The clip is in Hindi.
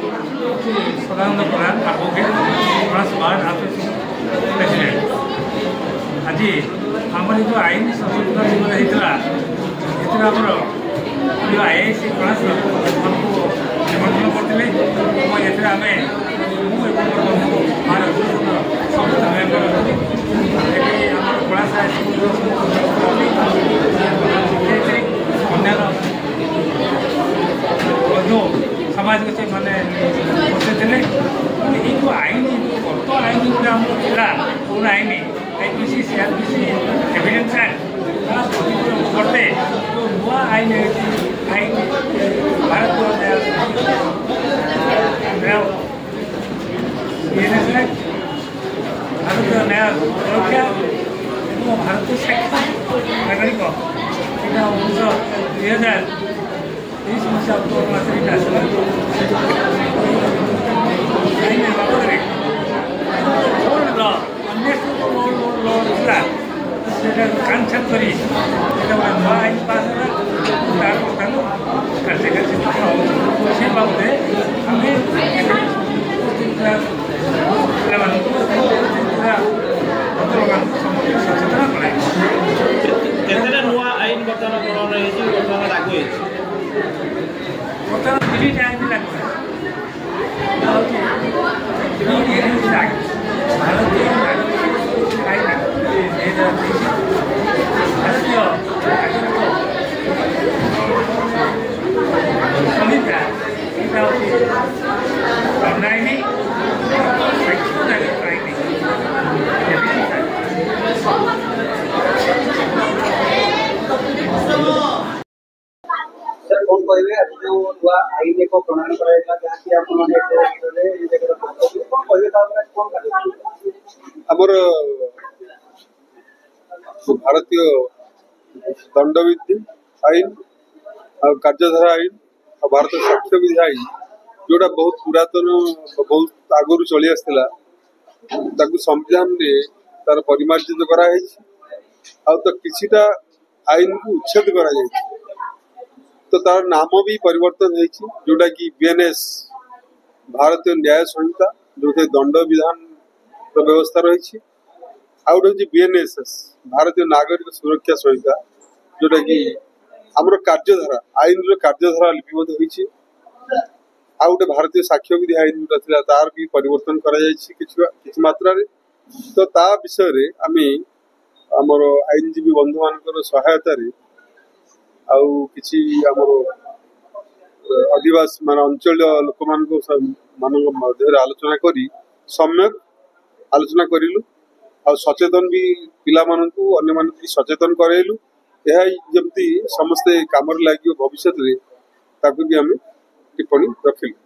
सदानंद प्रधान एडवोकेट वार्ड एसोसिएशन प्रेसिडेंट। आज आमर जो आईन संशोधन होता आमर जो आईआईसी क्लास निमंत्रण करते आम भारत समस्त मेम्बर आम क्लास अन्य समाज के मैंने बसते ये जो आईन बर्तमान आईन जो आम पुराना आईन आईपीसी सीआरपीसी एविडेंस एक्ट करते जो नुआ आईन आईन भारत भारत न्याय सुरक्षा और भारत साक्ष्य नागरिक यहाँ 2023 मसीहा अक्टोबर मास आसला बाबद कांछन कर नुआ आईन पास तार कार्यकारी से बाबद आम सचेतन केतटा नुआ आईन बर्तमान ग्रहण बर्तमान लागू बर्तमान 3टा आईन लागू भारतीय आईन भारतीय संहिता यहाँ आईन आमर भारतीय दंडविधि आईन कार्यधारा आईन और भारत साक्ष्य विधि आईन जोड़ा बहुत पुरातन बहुत आगु चली आसला संविधान तार परिमार्जित कराई तो किछिटा आईन को उच्छेद करा तो तार नाम भी परिवर्तन होती जोटा कि बीएनएस भारतीय न्याय संहिता जो दंड विधान व्यवस्था रही आउ गोटे बीएनएसएस भारतीय नागरिक सुरक्षा संहिता जोटा कि आमर कार्यधारा आईन कार्यधारा लिपिबद्ध होती आउ गोटे भारतीय साक्ष्य विधि आईन जो तार भी परिवर्तन किसी मात्रा तो ता विषय आम आमर आईनजीवी बंधु मान सहायता आउ किसी आमर आदिवासी मान अंचल लोक मान आलोचना करी सम्यक आलोचना करूँ आ सचेतन भी पिला मानू अन्य मान सचेतन करैलु जमती समस्ते काम लगे भविष्य भी आम टिप्पणी रखिलु।